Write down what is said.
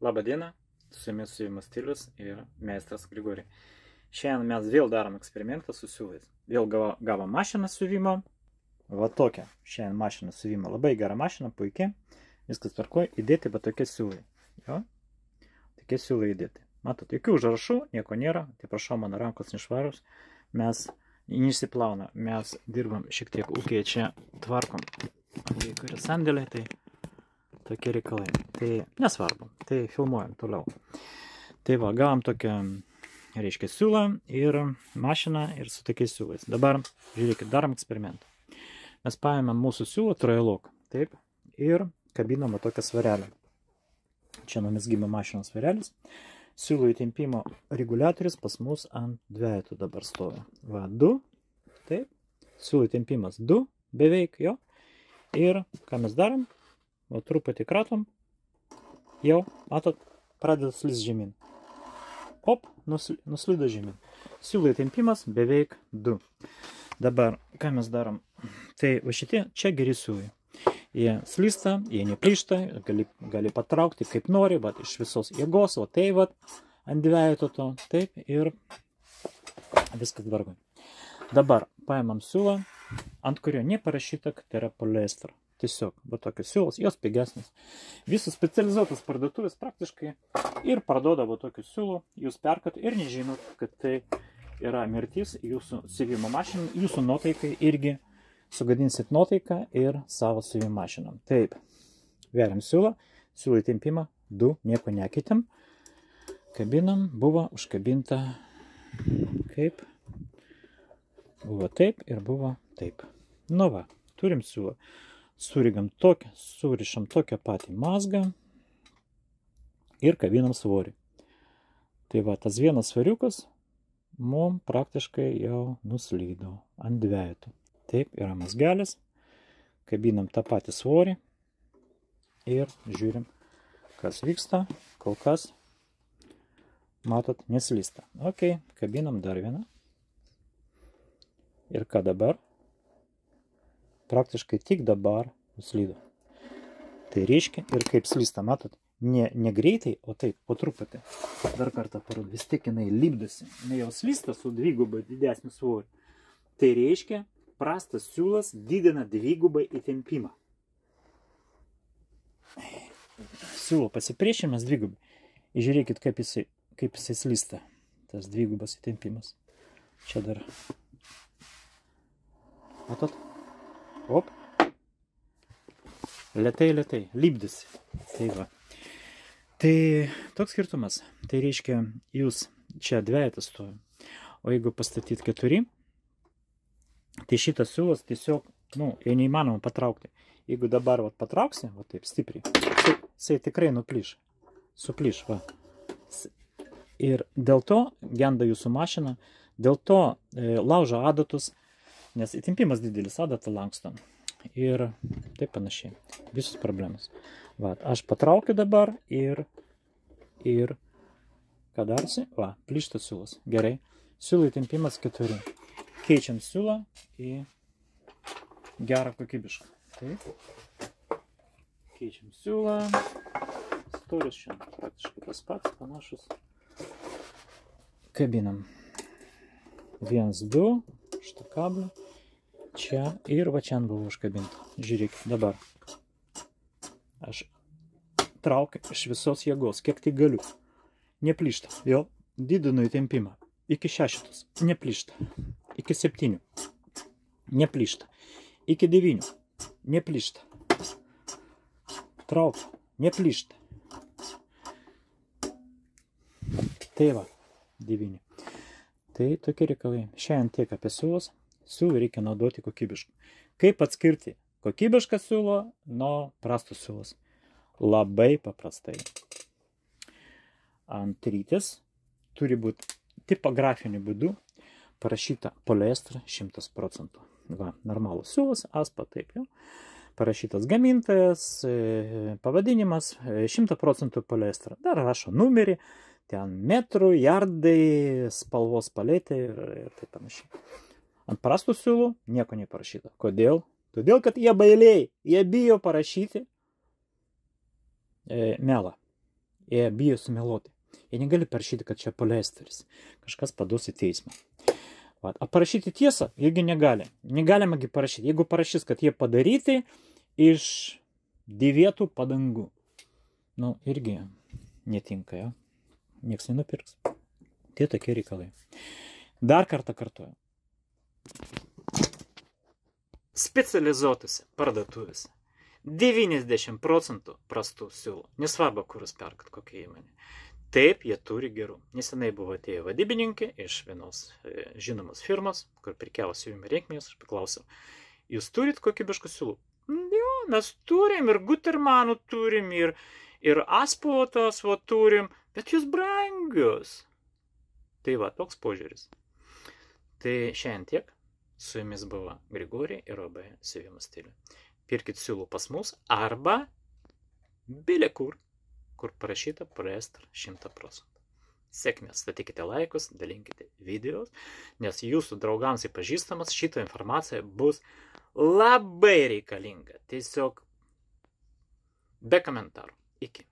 Labą dieną, su jumis siuvimo stilius ir meistras Grigoriai. Šiandien mes vėl darom eksperimentą su siūlais. Vėl gavom mašiną siuvimo. Va tokia. Šiandien mašina siuvimo. Labai gera mašina, puikiai. Viskas tvarkoj. Įdėti va tokie siūlai. Jo. Tokie siūlai įdėti. Matot, jokių užrašų, nieko nėra. Tai prašau, mano rankos nešvarus. Mes neišsiplauna. Mes dirbam šiek tiek ūkiai čia tvarkom. Jeigu yra sandėliai, tai tokie reikalai. Tai nesvarbu. Tai filmuojam toliau. Tai va, gavom tokią, reiškia, siūlą ir mašiną ir su tokiais siūlais. Dabar, žiūrėkit, darom eksperimentą. Mes paėmėm mūsų siūlą trojaloką. Taip. Ir kabinam va tokią svarelę. Čia numezgimo mašinos svarelis. Siūlų įtempimo reguliatorius pas mus ant dvejetų dabar stovi. Va, 2. Taip. Siūlų įtempimas 2. Beveik, jo. Ir ką mes darom? O truputį kratom. Jau, matot, pradeda slys žemyn. Op, nuslydo žemyn. Siūlų įtempimas beveik 2. Dabar, ką mes darom? Tai va šitie, čia geri siūlai. Jie slysta, jie neplyšta, gali patraukti kaip nori, bet iš visos jėgos, o tai va ant dvejeto to, taip, ir viskas tvarkoj. Dabar paimam siūlą, ant kurio neparašyta, kad tai yra poliestro. Tiesiog, va tokios siūlos, jos pigesnės. Visos specializuotas parduotuvės praktiškai ir parduoda va tokius siūlų, jūs perkat ir nežinot, kad tai yra mirtis jūsų siuvimo mašinai, jūsų nuotaikai irgi sugadinsit nuotaiką ir savo siuvimo mašinom. Taip, veriam siūlą, siūlų įtempimą 2, nieko nekeitėm. Kabinam, buvo užkabinta kaip, buvo taip ir buvo taip. Nu va, turim siūlą. Surigam tokią, surišam tokią patį mazgą ir kabinam svorį. Tai va, tas vienas svariukas mums praktiškai jau nuslydo ant dvejetų. Taip, yra mazgelis, kabinam tą patį svorį ir žiūrim, kas vyksta. Kol kas, matot, neslysta. Ok, kabinam dar vieną. Ir ką dabar? Praktiškai tik dabar nuslydo. Tai reiškia, ir kaip slysta, matot, ne greitai, o taip, po truputį. Dar kartą parodu, vis tiek jinai lipdosi. Ne jau slysta su dvigubai didesniu svoriu. Tai reiškia, prastas siūlas didina dvigubai įtempimą. Siūlo pasipriešimas dvigubai. Ir žiūrėkit, kaip jisai slysta. Tas dvigubas įtempimas. Čia dar. Matot? Op. Lėtai, lipdisi. Tai va. Tai toks skirtumas. Tai reiškia, jūs čia dvejetas stovi. O jeigu pastatyt 4, tai šitas siūlas tiesiog, jau neįmanoma patraukti. Jeigu dabar vat patrauksi, va taip stipriai, jisai tikrai nuplyš. Suplyš, va. Ir dėl to genda jūsų mašina, dėl to laužo adatus, nes įtempimas didelis, adatą lankstom. Ir taip panašiai. Visos problemas. Va, aš patraukiu dabar ir ką darsi? Va, plyšta siūlas. Gerai. Siūlų įtempimas 4. Keičiam siūlą į gerą kokybišką. Taip. Keičiam siūlą. Storis šiandien praktiškai tas pats, panašus. Kabinam. 1, 2. Šitą kablį. Čia ir va čia buvo užkabinta. Žiūrėkit, dabar. Aš traukiu iš visos jėgos, kiek tai galiu. Neplyšta. Vėl didinu įtempimą. Iki 6. Neplyšta. Iki 7. Neplyšta. Iki 9. Neplyšta. Traukiu. Neplyšta. Tai va. 9. Tai tokie reikalai. Šiandien tiek apie siūlos. Siūlų reikia naudoti kokybišką. Kaip atskirti kokybišką siūlą nuo prastos siūlos? Labai paprastai. Ant rytis turi būti tipografiniu būdu parašyta poliestra 100%. Va, normalus siūlas, aspa, taip jau. Parašytas gamintojas, pavadinimas 100% poliestra. Dar rašo numerį, ten metrų, jardai, spalvos paletė ir taip panašiai. Ant prastų siūlų nieko neparašyta. Kodėl? Todėl, kad jie bailiai, jie bijo parašyti melą. Jie bijo sumeluoti. Jie negali parašyti, kad čia poliesteris. Kažkas paduos į teismą. O parašyti tiesą irgi negali. Negalimagi parašyti. Jeigu parašys, kad jie padaryti iš dėvėtų padangų. Nu, irgi netinka, jo. Niekas nenupirks. Tai tokie reikalai. Dar kartą kartuoju. Specializuotose parduotuvėse 90% prastų siūlų. Nesvarbu, kuris perkat kokią įmonę. Taip, jie turi gerų. Nesenai buvo atėję vadybininkė iš vienos žinomos firmos, kur pirkiavo siuvimo reikmės, aš paklausiau, jūs turit kokybiškų siūlų? Jo, mes turim ir Gutermanų turim, ir Aspotos turim, bet jūs brangius. Tai va, toks požiūris. Tai šiandien tiek. Su jumis buvo Grigorij ir OB siuvimo stilių. Pirkit siūlų pas mus arba bile kur parašyta poliester 100%. Sėkmės, statykite laikus, dalinkite videos, nes jūsų draugams ir pažįstamas šitą informaciją bus labai reikalinga. Tiesiog be komentarų. Iki.